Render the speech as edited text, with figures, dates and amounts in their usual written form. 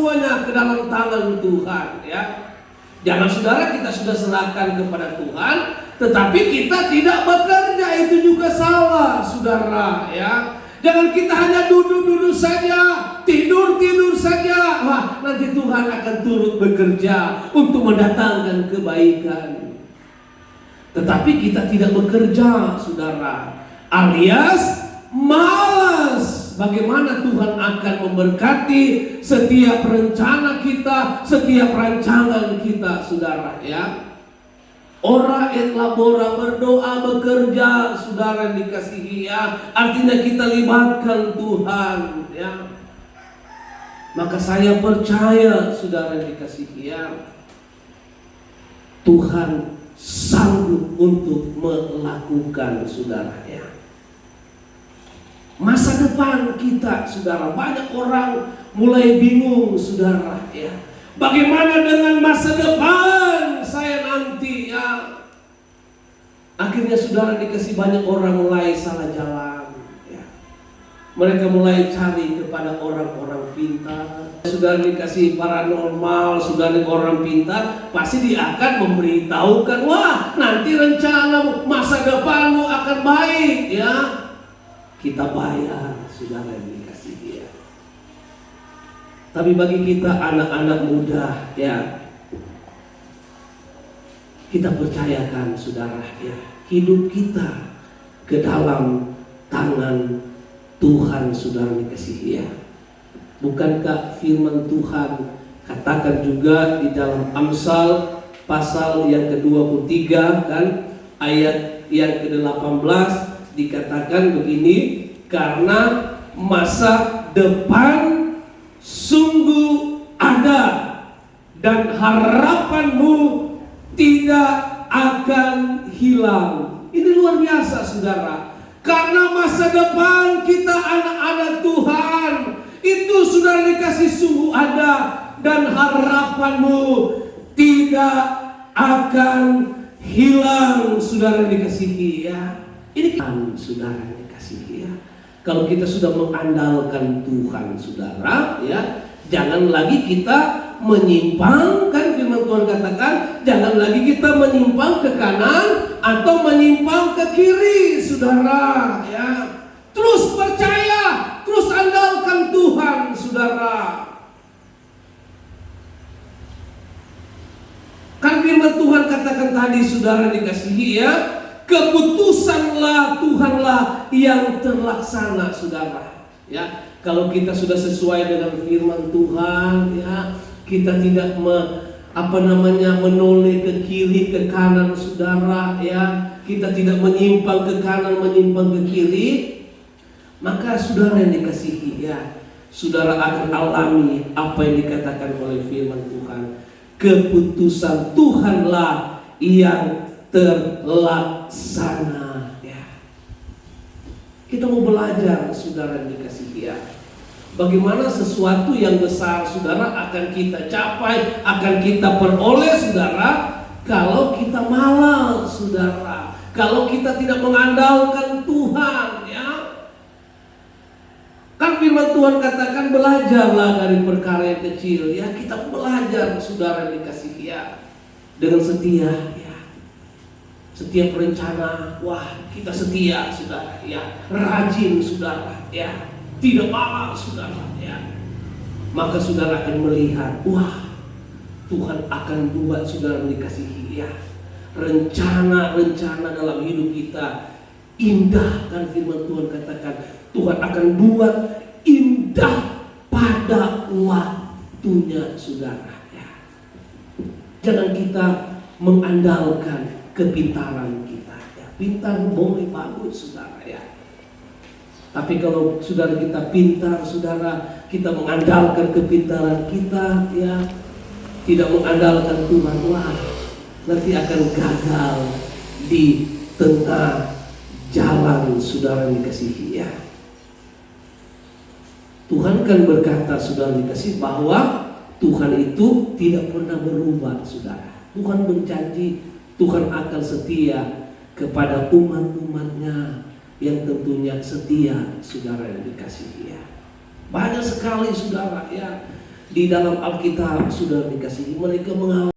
semuanya ke dalam tangan Tuhan ya. Jangan saudara kita sudah serahkan kepada Tuhan, tetapi kita tidak bekerja, itu juga salah saudara ya. Jangan kita hanya duduk-duduk saja, tidur-tidur saja. Wah, nanti Tuhan akan turut bekerja untuk mendatangkan kebaikan. Tetapi kita tidak bekerja saudara, alias malas. Bagaimana Tuhan akan memberkati setiap rencana kita, setiap rancangan kita saudara ya. Ora et labora, berdoa, bekerja saudara dikasihi ya. Artinya kita libatkan Tuhan ya. Maka saya percaya saudara dikasihi ya, Tuhan sanggup untuk melakukan saudara ya. Masa depan kita saudara, banyak orang mulai bingung saudara ya. Bagaimana dengan masa depan saya nanti ya. Akhirnya saudara dikasih, banyak orang mulai salah jalan ya. Mereka mulai cari kepada orang-orang pintar. Saudara dikasih paranormal, saudara orang pintar, pasti dia akan memberitahukan, wah nanti rencana masa depanmu akan baik ya. Kita bayar saudara yang dikasih dia. Tapi bagi kita anak-anak muda ya, kita percayakan saudara ya, hidup kita ke dalam tangan Tuhan saudara dikasih ya. Bukankah firman Tuhan katakan juga di dalam Amsal pasal yang ke-23 kan, ayat yang ke-18 dikatakan begini, karena masa depan sungguh ada dan harapanmu tidak akan hilang. Ini luar biasa saudara. Karena masa depan kita anak-anak Tuhan itu saudara dikasih sungguh ada dan harapanmu tidak akan hilang saudara dikasihi ya. Ini kan saudara dikasihi ya. Kalau kita sudah mengandalkan Tuhan saudara ya, jangan lagi kita menyimpang, kan firman Tuhan katakan, jangan lagi kita menyimpang ke kanan atau menyimpang ke kiri saudara ya. Terus percaya, terus andalkan Tuhan saudara. Kan firman Tuhan katakan tadi saudara dikasihi ya, keputusanlah Tuhanlah yang terlaksana saudara ya. Kalau kita sudah sesuai dengan firman Tuhan ya, kita tidak menoleh ke kiri ke kanan saudara ya, kita tidak menyimpang ke kanan menyimpang ke kiri, maka saudara yang dikasihi ya, saudara akan alami apa yang dikatakan oleh firman Tuhan. Keputusan Tuhanlah yang terlaksana ya. Kita mau belajar saudara yang dikasihi ya, bagaimana sesuatu yang besar saudara akan kita capai, akan kita peroleh saudara, kalau kita malas saudara, kalau kita tidak mengandalkan Tuhan ya. Kan firman Tuhan katakan belajarlah dari perkara yang kecil ya. Kita belajar saudara yang dikasihi ya, dengan setia ya. Setiap rencana, wah kita setia saudara ya, rajin saudara ya, tidak malas saudara ya. Maka saudara akan melihat, wah Tuhan akan buat saudara dikasihi ya, rencana-rencana dalam hidup kita indah. Kan firman Tuhan katakan, Tuhan akan buat indah pada waktunya saudara ya. Jangan kita mengandalkan kepintaran kita ya. Pintar boleh bagus saudara ya, tapi kalau saudara kita pintar saudara, kita mengandalkan kepintaran kita ya, tidak mengandalkan Tuhan, wah nanti akan gagal di tengah jalan saudara dikasihi ya. Tuhan kan berkata saudara dikasihi bahwa Tuhan itu tidak pernah berubah saudara. Tuhan berjanji Tuhan akan setia kepada umat-umatnya yang tentunya setia saudara yang dikasihi ya. Banyak sekali saudara ya, Di dalam Alkitab sudah dikasih mereka mengalami